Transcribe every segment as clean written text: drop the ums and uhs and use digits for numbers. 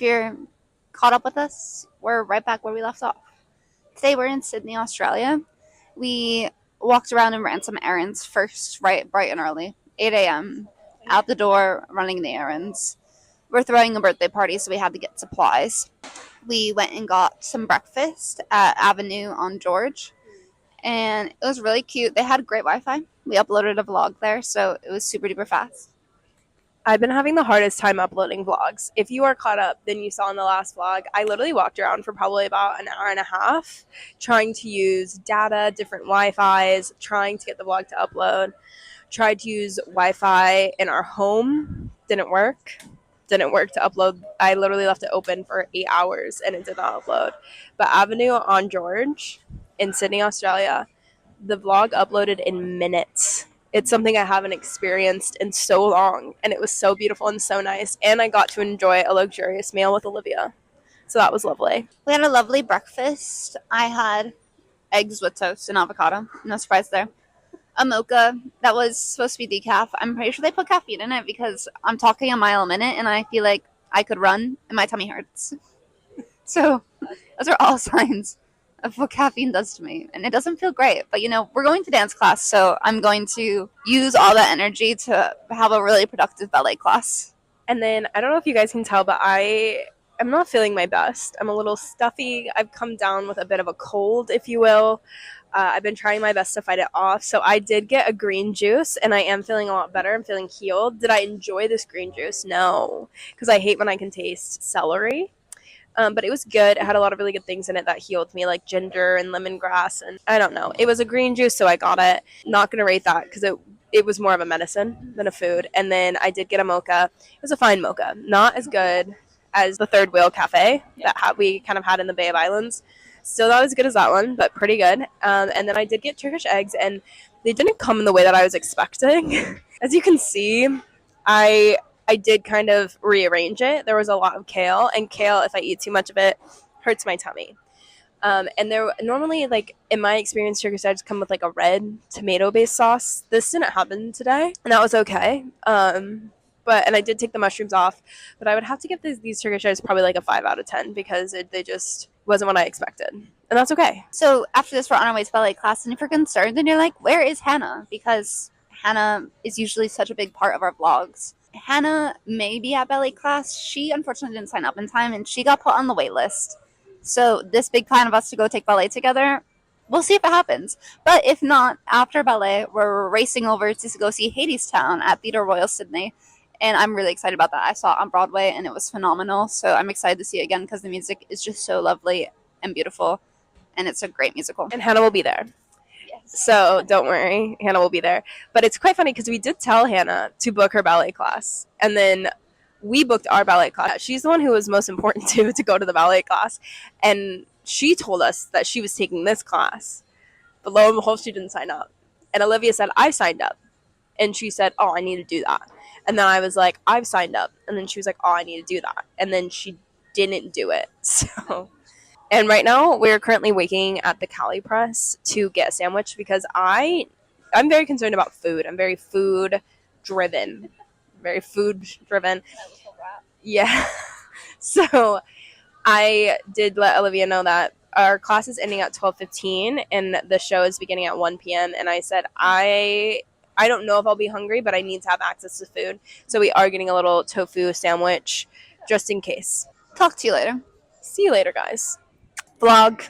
you're caught up with us, we're right back where we left off. Today we're in Sydney, Australia. We walked around and ran some errands first, right, bright and early, 8 a.m. Out the door, running the errands. We're throwing a birthday party, so we had to get supplies. We went and got some breakfast at Avenue on George, and it was really cute. They had great Wi-Fi. We uploaded a vlog there, so it was super duper fast. I've been having the hardest time uploading vlogs. If you are caught up, then you saw in the last vlog, I literally walked around for probably about an hour and a half trying to use data, different Wi-Fis, trying to get the vlog to upload. Tried to use Wi-Fi in our home. Didn't work to upload. I literally left it open for 8 hours and it did not upload. But Avenue on George in Sydney, Australia, the vlog uploaded in minutes. It's something I haven't experienced in so long, and it was so beautiful and so nice. And I got to enjoy a luxurious meal with Olivia. So that was lovely. We had a lovely breakfast. I had eggs with toast and avocado. No surprise there. A mocha that was supposed to be decaf. I'm pretty sure they put caffeine in it because I'm talking a mile a minute and I feel like I could run and my tummy hurts. So those are all signs of what caffeine does to me. And it doesn't feel great. But, we're going to dance class, so I'm going to use all that energy to have a really productive ballet class. And then, I don't know if you guys can tell, but I'm not feeling my best. I'm a little stuffy. I've come down with a bit of a cold, if you will. I've been trying my best to fight it off. So I did get a green juice, and I am feeling a lot better. I'm feeling healed. Did I enjoy this green juice? No, because I hate when I can taste celery. But it was good. It had a lot of really good things in it that healed me, like ginger and lemongrass. And I don't know. It was a green juice, so I got it. Not going to rate that because it was more of a medicine than a food. And then I did get a mocha. It was a fine mocha. Not as good as the Third Wheel Cafe that we kind of had in the Bay of Islands. Still not as good as that one, but pretty good. And then I did get Turkish eggs, and they didn't come in the way that I was expecting. As you can see, I did kind of rearrange it. There was a lot of kale, and kale, if I eat too much of it, hurts my tummy. And there normally, like in my experience, Turkish eggs come with like a red tomato-based sauce. This didn't happen today, and that was okay. And I did take the mushrooms off, but I would have to give these Turkish eggs probably like a 5 out of 10 because they just wasn't what I expected, and that's okay. So after this, we're on our way to ballet class, and if you're concerned, then you're like, where is Hannah? Because Hannah is usually such a big part of our vlogs. Hannah may be at ballet class. She unfortunately didn't sign up in time, and she got put on the wait list. So this big plan of us to go take ballet together, we'll see if it happens. But if not, after ballet, we're racing over to go see Hadestown at Theatre Royal Sydney. And I'm really excited about that. I saw it on Broadway, and it was phenomenal. So I'm excited to see it again because the music is just so lovely and beautiful. And it's a great musical. And Hannah will be there. Yes. So don't worry, Hannah will be there. But it's quite funny because we did tell Hannah to book her ballet class. And then we booked our ballet class. She's the one who was most important to go to the ballet class. And she told us that she was taking this class. But lo and behold, she didn't sign up. And Olivia said, I signed up. And she said, oh, I need to do that. And then I was like, I've signed up. And then she was like, oh, I need to do that. And then she didn't do it. So, and right now we're currently waiting at the Cali Press to get a sandwich because I'm very concerned about food. I'm very food driven. Yeah. So I did let Olivia know that our class is ending at 12:15 and the show is beginning at 1 p.m. And I said, I don't know if I'll be hungry, but I need to have access to food. So we are getting a little tofu sandwich just in case. Talk to you later. See you later, guys. Vlog.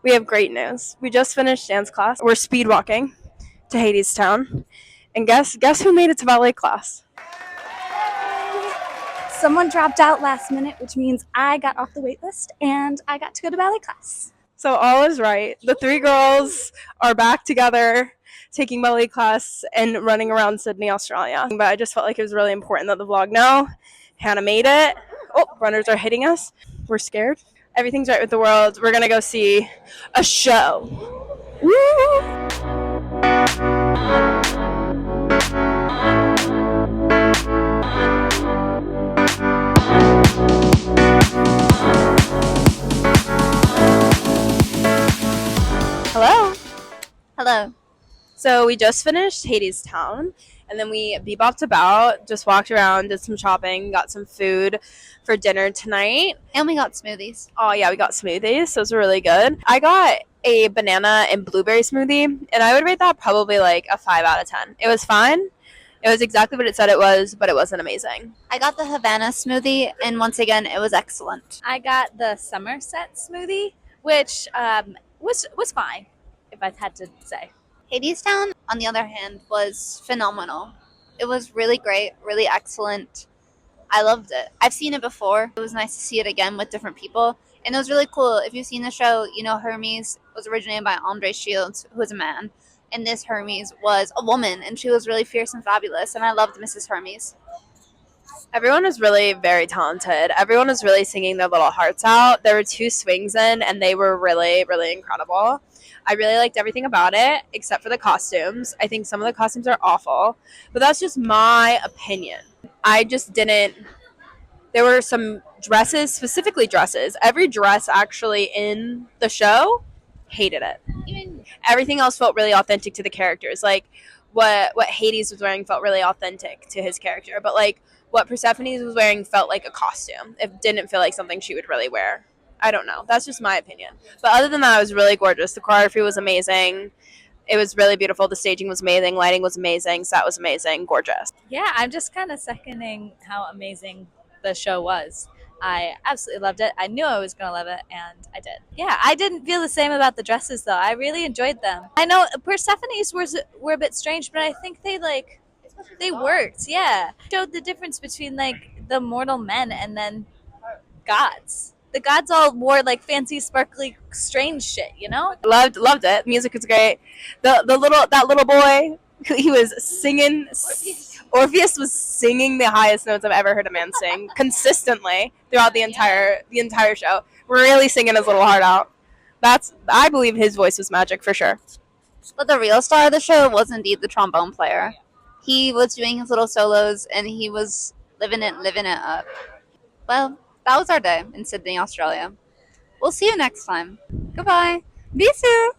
We have great news. We just finished dance class. We're speed walking to Hadestown. And guess who made it to ballet class? Someone dropped out last minute, which means I got off the wait list and I got to go to ballet class. So all is right. The three girls are back together, taking ballet class and running around Sydney, Australia. But I just felt like it was really important that the vlog know. Hannah made it. Oh, runners are hitting us. We're scared. Everything's right with the world. We're going to go see a show. Woo! Hello. Hello. So we just finished Hadestown, And then we bebopped about, just walked around, did some shopping, got some food for dinner tonight. And we got smoothies. Oh, yeah, we got smoothies. Those were really good. I got a banana and blueberry smoothie, and I would rate that probably like a 5 out of 10. It was fine. It was exactly what it said it was, but it wasn't amazing. I got the Havana smoothie, and once again, it was excellent. I got the Somerset smoothie, which was fine, if I had to say. Hadestown, on the other hand, was phenomenal. It was really great, really excellent. I loved it. I've seen it before. It was nice to see it again with different people. And it was really cool. If you've seen the show, you know Hermes was originated by Andre Shields, who was a man. And this Hermes was a woman, and she was really fierce and fabulous. And I loved Mrs. Hermes. Everyone was really very talented. Everyone was really singing their little hearts out. There were 2 swings in, and they were really, really incredible. I really liked everything about it, except for the costumes. I think some of the costumes are awful, but that's just my opinion. I just didn't. There were some dresses, specifically dresses. Every dress actually in the show, hated it. Everything else felt really authentic to the characters. Like what Hades was wearing felt really authentic to his character, but like what Persephone was wearing felt like a costume. It didn't feel like something she would really wear. I don't know. That's just my opinion. But other than that, it was really gorgeous. The choreography was amazing. It was really beautiful. The staging was amazing. Lighting was amazing. Set was amazing. Gorgeous. Yeah, I'm just kind of seconding how amazing the show was. I absolutely loved it. I knew I was going to love it, and I did. Yeah, I didn't feel the same about the dresses, though. I really enjoyed them. I know Persephone's were a bit strange, but I think they worked. Yeah, showed the difference between like the mortal men and then gods. The gods all wore like fancy, sparkly, strange shit. You know? Loved it. Music was great. That little boy, he was singing. Orpheus was singing the highest notes I've ever heard a man sing consistently throughout the entire show. Really singing his little heart out. I believe his voice was magic for sure. But the real star of the show was indeed the trombone player. He was doing his little solos, and he was living it up. Well, that was our day in Sydney, Australia. We'll see you next time. Goodbye. Bisous.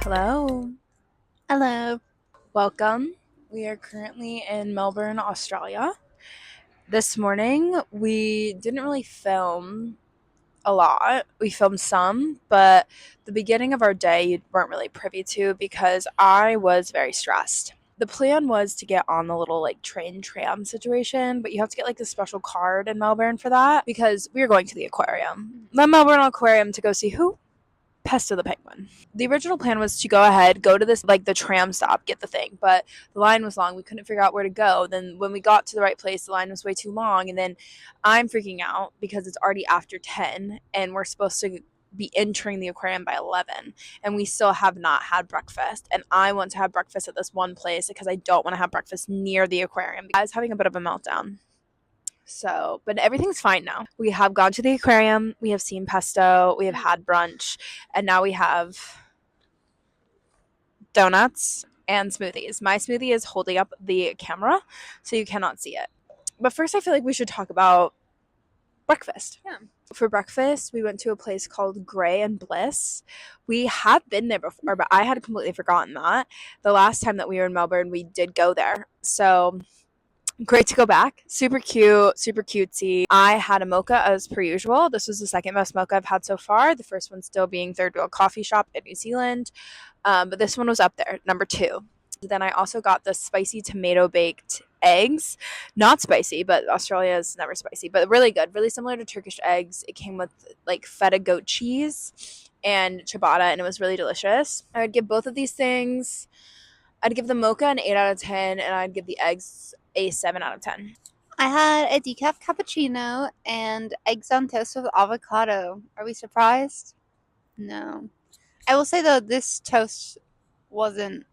Hello. Hello. Welcome. We are currently in Melbourne, Australia. This morning, we didn't really film a lot. We filmed some, but the beginning of our day you weren't really privy to because I was very stressed. The plan was to get on the little like train tram situation, but you have to get like the special card in Melbourne for that because we were going to the aquarium. The Melbourne Aquarium to go see who? Pesto the penguin. The original plan was to go ahead, go to this like the tram stop, get the thing, but the line was long. We couldn't figure out where to go. Then when we got to the right place, the line was way too long, and then I'm freaking out because it's already after 10 and we're supposed to be entering the aquarium by 11 and we still have not had breakfast, and I want to have breakfast at this one place because I don't want to have breakfast near the aquarium. I was having a bit of a meltdown. So, but everything's fine now. We have gone to the aquarium, we have seen Pesto, we have had brunch, and now we have donuts and smoothies. My smoothie is holding up the camera, so you cannot see it. But first, I feel like we should talk about breakfast. Yeah. For breakfast, we went to a place called Gray and Bliss. We have been there before, but I had completely forgotten that. The last time that we were in Melbourne, we did go there. So great to go back. Super cute, super cutesy. I had a mocha as per usual. This was the second best mocha I've had so far. The first one still being Third World Coffee Shop in New Zealand. But this one was up there, number 2. Then I also got the spicy tomato baked eggs. Not spicy, but Australia is never spicy, but really good. Really similar to Turkish eggs. It came with like feta goat cheese and ciabatta, and it was really delicious. I would give both of these things, I'd give the mocha an 8 out of 10, and I'd give the eggs a 7 out of 10. I had a decaf cappuccino and eggs on toast with avocado. Are we surprised? No. I will say though, this toast wasn't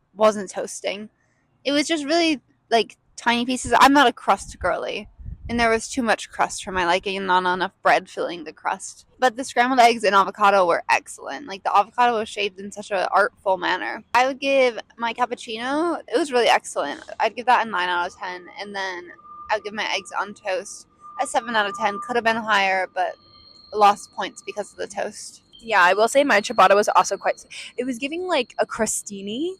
toasting. It was just really like tiny pieces. I'm not a crust girly, and there was too much crust for my liking and not enough bread filling the crust. But the scrambled eggs and avocado were excellent. Like the avocado was shaved in such an artful manner. I would give my cappuccino, it was really excellent. I'd give that a 9 out of 10, and then I would give my eggs on toast a 7 out of 10. Could have been higher, but lost points because of the toast. Yeah, I will say my ciabatta was also quite. It was giving like a crostini.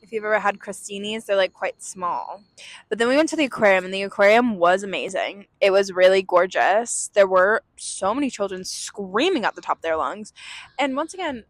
If you've ever had crostinis, they're like quite small. But then we went to the aquarium, and the aquarium was amazing. It was really gorgeous. There were so many children screaming at the top of their lungs. And once again,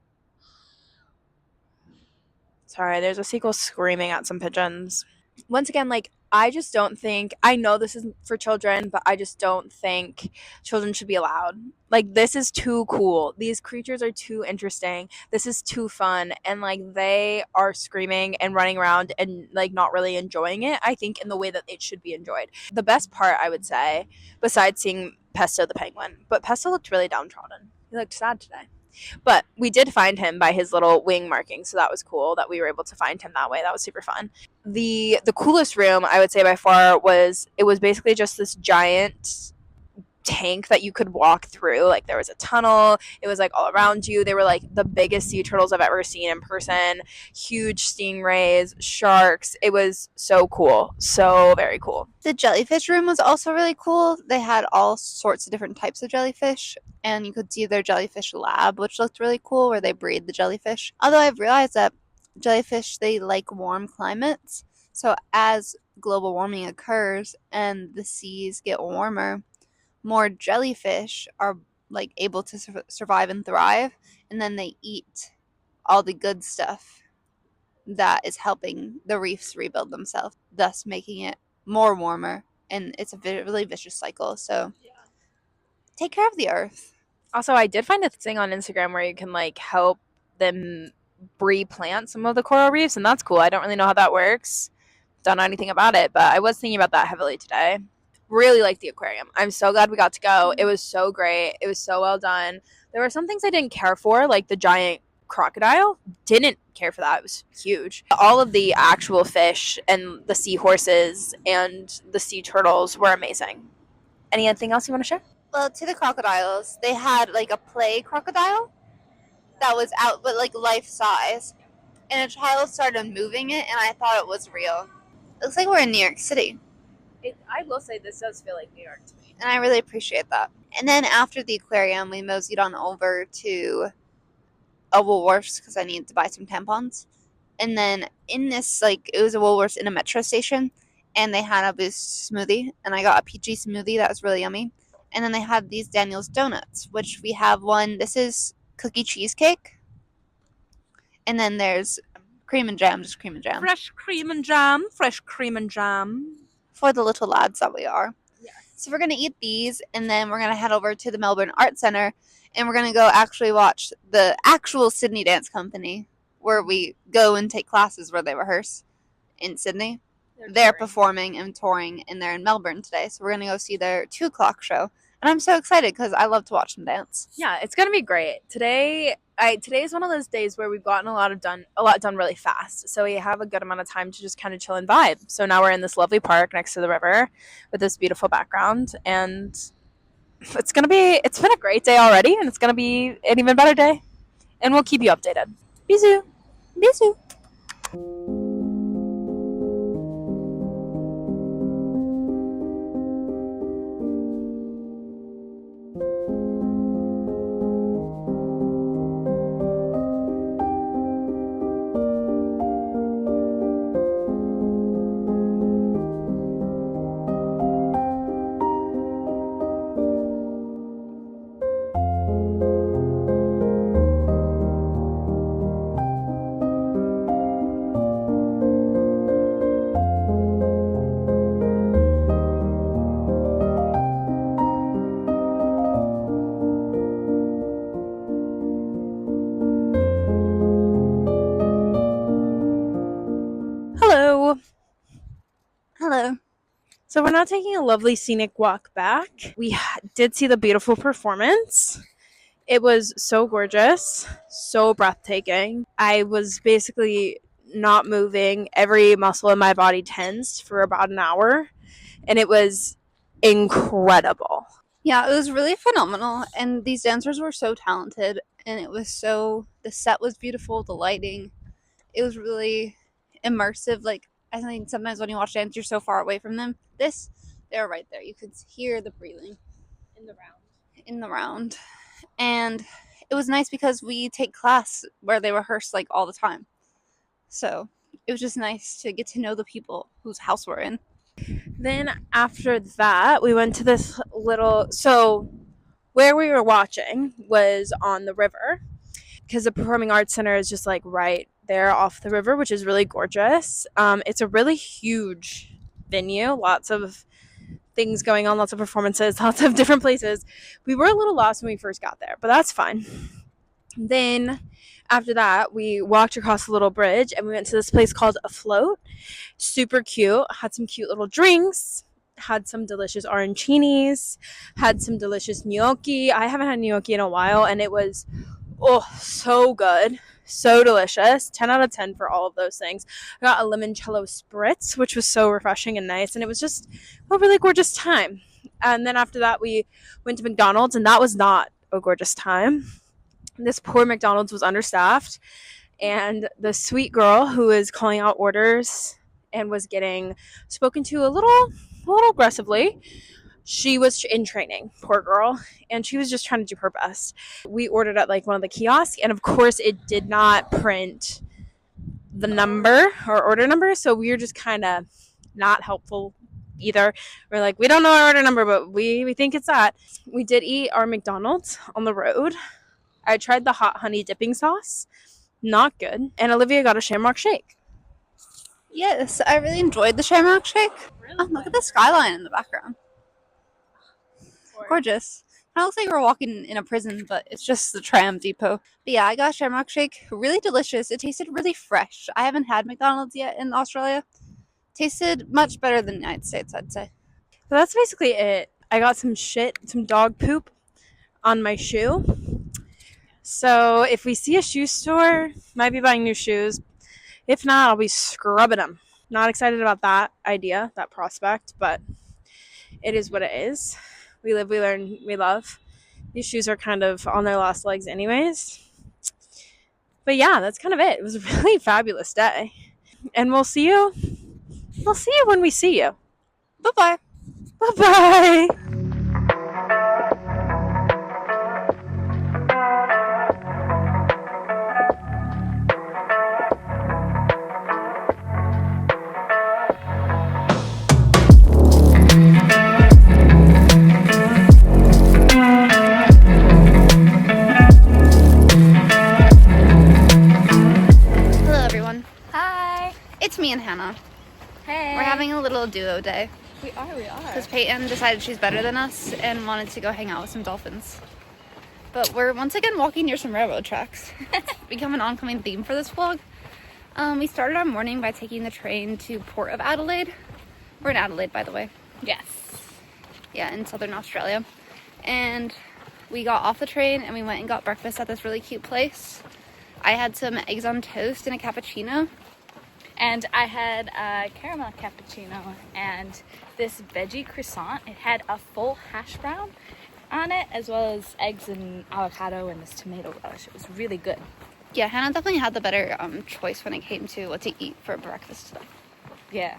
sorry, there's a seagull screaming at some pigeons. Once again, like, I just don't think, I know this isn't for children, but I just don't think children should be allowed. Like, this is too cool. These creatures are too interesting. This is too fun. And, like, they are screaming and running around and, like, not really enjoying it, I think, in the way that it should be enjoyed. The best part, I would say, besides seeing Pesto the penguin, but Pesto looked really downtrodden. He looked sad today. But we did find him by his little wing marking, so that was cool that we were able to find him that way. That was super fun. The coolest room, I would say by far, was basically just this giant tank that you could walk through. Like, there was a tunnel, it was like all around you. They were like the biggest sea turtles I've ever seen in person, huge stingrays, sharks. It was so cool, so very cool. The jellyfish room was also really cool. They had all sorts of different types of jellyfish, and you could see their jellyfish lab, which looked really cool, where they breed the jellyfish. Although I've realized that jellyfish, they like warm climates, so as global warming occurs and the seas get warmer, more jellyfish are like able to survive and thrive, and then they eat all the good stuff that is helping the reefs rebuild themselves, thus making it more warmer, and it's a really vicious cycle. So take care of the earth. Also, I did find a thing on Instagram where you can like help them replant some of the coral reefs, and that's cool. I don't really know how that works. Don't know anything about it, but I was thinking about that heavily today. Really liked the aquarium. I'm so glad we got to go. It was so great. It was so well done. There were some things I didn't care for, like the giant crocodile. Didn't care for that. It was huge. All of the actual fish and the seahorses and the sea turtles were amazing. Anything else you want to share? Well, to the crocodiles, they had like a play crocodile that was out, but like life size, and a child started moving it, and I thought it was real. It looks like we're in New York City. I will say this does feel like New York to me. And I really appreciate that. And then after the aquarium, we moseyed on over to a Woolworths because I needed to buy some tampons. And then in this, like, it was a Woolworths in a metro station, and they had a Boost smoothie, and I got a peachy smoothie that was really yummy. And then they had these Daniel's donuts, which we have one. This is cookie cheesecake. And then there's cream and jam, just cream and jam. Fresh cream and jam. Fresh cream and jam. For the little lads that we are. Yes. So we're going to eat these, and then we're going to head over to the Melbourne Art Centre, and we're going to go actually watch the actual Sydney Dance Company, where we go and take classes where they rehearse in Sydney. They're performing and touring, and they're in Melbourne today, so we're going to go see their 2 o'clock show. And I'm so excited because I love to watch them dance. Yeah, it's gonna be great. Today is one of those days where we've gotten a lot done really fast. So we have a good amount of time to just kind of chill and vibe. So now we're in this lovely park next to the river with this beautiful background, and it's been a great day already, and it's gonna be an even better day. And we'll keep you updated. Bisous. Bisous. So we're now taking a lovely scenic walk back. We did see the beautiful performance. It was so gorgeous, so breathtaking. I was basically not moving. Every muscle in my body tensed for about an hour, and it was incredible. Yeah, it was really phenomenal, and these dancers were so talented, and it was so the set was beautiful, the lighting. It was really immersive. Like I think sometimes when you watch dance, you're so far away from them. They're right there. You could hear the breathing in the round, and it was nice because we take class where they rehearse like all the time. So it was just nice to get to know the people whose house we're in. Then after that, we went to this little. So where we were watching was on the river because the Performing Arts Center is just like right there off the river, which is really gorgeous. It's a really huge venue, lots of things going on, lots of performances, lots of different places. We were a little lost when we first got there, but that's fine. Then after that, we walked across a little bridge and we went to this place called Afloat. Super cute. Had some cute little drinks. Had some delicious arancinis. Had some delicious gnocchi. I haven't had gnocchi in a while, and it was so good. So delicious. 10 out of 10 for all of those things. I got a limoncello spritz, which was so refreshing and nice, and it was just a really gorgeous time. And then after that, we went to McDonald's, and that was not a gorgeous time. This poor McDonald's was understaffed, and the sweet girl who was calling out orders and was getting spoken to a little aggressively, she was in training, poor girl, and she was just trying to do her best. We ordered at like one of the kiosks, and of course it did not print the number or order number, so we were just kind of not helpful either. We're like, we don't know our order number, but we think it's that. We did eat our McDonald's on the road. I tried the hot honey dipping sauce. Not good. And Olivia got a Shamrock Shake. Yes, I really enjoyed the Shamrock Shake. Oh, look at the skyline in the background. Gorgeous. Kind of looks like we're walking in a prison, but it's just the tram depot. But yeah, I got a Shamrock Shake. Really delicious. It tasted really fresh. I haven't had McDonald's yet in Australia. Tasted much better than the United States, I'd say. So that's basically it. I got some dog poop on my shoe. So if we see a shoe store, might be buying new shoes. If not, I'll be scrubbing them. Not excited about that idea, that prospect, but it is what it is. We live, we learn, we love. These shoes are kind of on their last legs anyways. But yeah, that's kind of it. It was a really fabulous day. And we'll see you when we see you. Bye-bye. Bye-bye. It's me and Hannah. Hey. We're having a little duo day. We are. Because Peyton decided she's better than us and wanted to go hang out with some dolphins. But we're once again walking near some railroad tracks. It's become an oncoming theme for this vlog. We started our morning by taking the train to Port of Adelaide. We're in Adelaide, by the way. Yes. Yeah, in southern Australia. And we got off the train and we went and got breakfast at this really cute place. I had some eggs on toast and a cappuccino. And I had a caramel cappuccino and this veggie croissant. It had a full hash brown on it, as well as eggs and avocado and this tomato relish. It was really good. Yeah, Hannah definitely had the better choice when it came to what to eat for breakfast today. Yeah.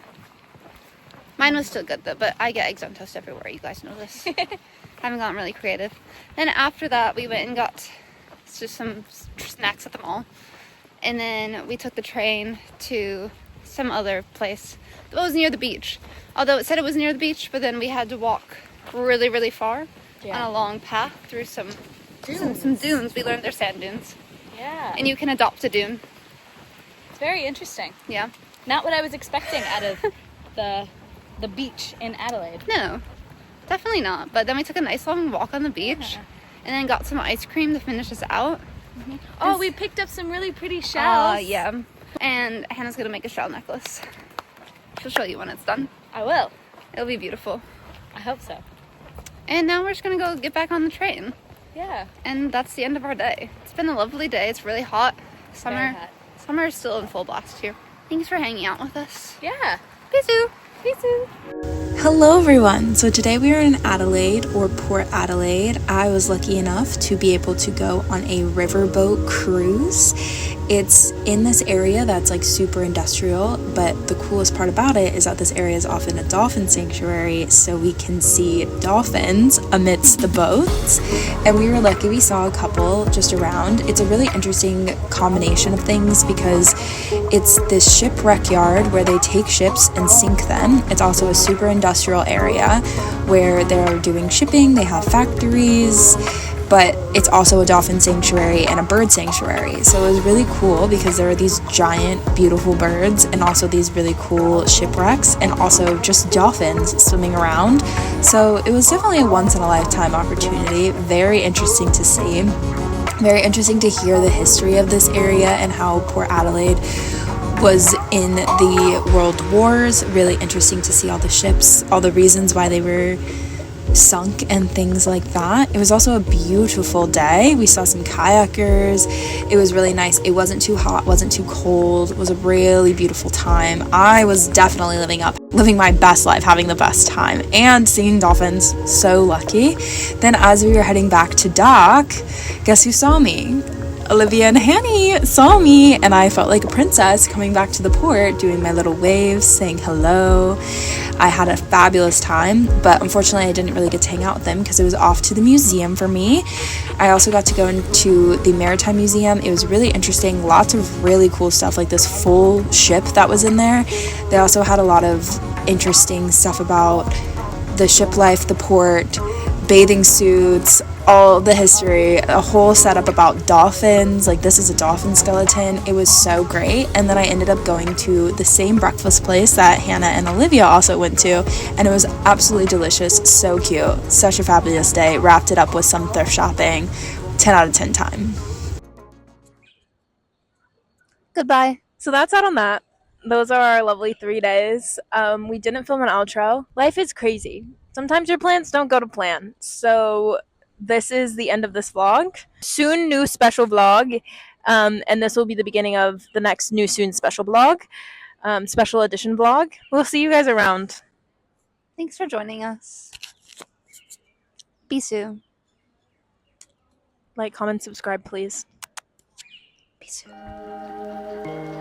Mine was still good though, but I get eggs on toast everywhere. You guys know this. Haven't gotten really creative. Then after that, we went and got just some snacks at the mall. And then we took the train to some other place that was near the beach. Although it said it was near the beach, but then we had to walk really, really far on a long path through some dunes. We learned they're sand dunes. Yeah. And you can adopt a dune. It's very interesting. Yeah. Not what I was expecting out of the beach in Adelaide. No, definitely not. But then we took a nice long walk on the beach and then got some ice cream to finish us out. Mm-hmm. Oh, we picked up some really pretty shells. Yeah. And Hannah's gonna make a shell necklace. She'll show you when it's done. I will. It'll be beautiful. I hope so. And now we're just gonna go get back on the train. Yeah. And that's the end of our day. It's been a lovely day. It's really hot. Very hot. Summer is still in full blast here. Thanks for hanging out with us. Yeah. Bisous. Bisous. Hello everyone! So today we are in Adelaide, or Port Adelaide. I was lucky enough to be able to go on a riverboat cruise. It's in this area that's like super industrial, but the coolest part about it is that this area is often a dolphin sanctuary, so we can see dolphins amidst the boats. And we were lucky we saw a couple just around. It's a really interesting combination of things because it's this shipwreck yard where they take ships and sink them. It's also a super industrial area where they're doing shipping, they have factories, but it's also a dolphin sanctuary and a bird sanctuary. So it was really cool because there are these giant, beautiful birds and also these really cool shipwrecks and also just dolphins swimming around. So it was definitely a once-in-a-lifetime opportunity. Very interesting to see. Very interesting to hear the history of this area and how Port Adelaide was in the World Wars. Really interesting to see all the ships, all the reasons why they were sunk and things like that. It was also a beautiful day. We saw some kayakers. It was really nice. It wasn't too hot, wasn't too cold. It was a really beautiful time. I was definitely living my best life, having the best time and seeing dolphins. So lucky. Then as we were heading back to dock, guess who saw me? Olivia and Hanny saw me, and I felt like a princess coming back to the port, doing my little waves, saying hello. I had a fabulous time, but unfortunately I didn't really get to hang out with them because it was off to the museum for me. I also got to go into the Maritime Museum. It was really interesting. Lots of really cool stuff, like this full ship that was in there. They also had a lot of interesting stuff about the ship life, the port, bathing suits, all the history, a whole setup about dolphins. Like, this is a dolphin skeleton. It was so great. And then I ended up going to the same breakfast place that Hannah and Olivia also went to, and it was absolutely delicious. So cute. Such a fabulous day. Wrapped it up with some thrift shopping. 10 out of 10 time. Goodbye. So that's out on that. Those are our lovely 3 days. We didn't film an outro. Life is crazy. Sometimes your plans don't go to plan. So this is the end of this vlog. Soon, new special vlog. And this will be the beginning of the next new soon special vlog. Special edition vlog. We'll see you guys around. Thanks for joining us. Bisous. Like, comment, subscribe, please. Bisous.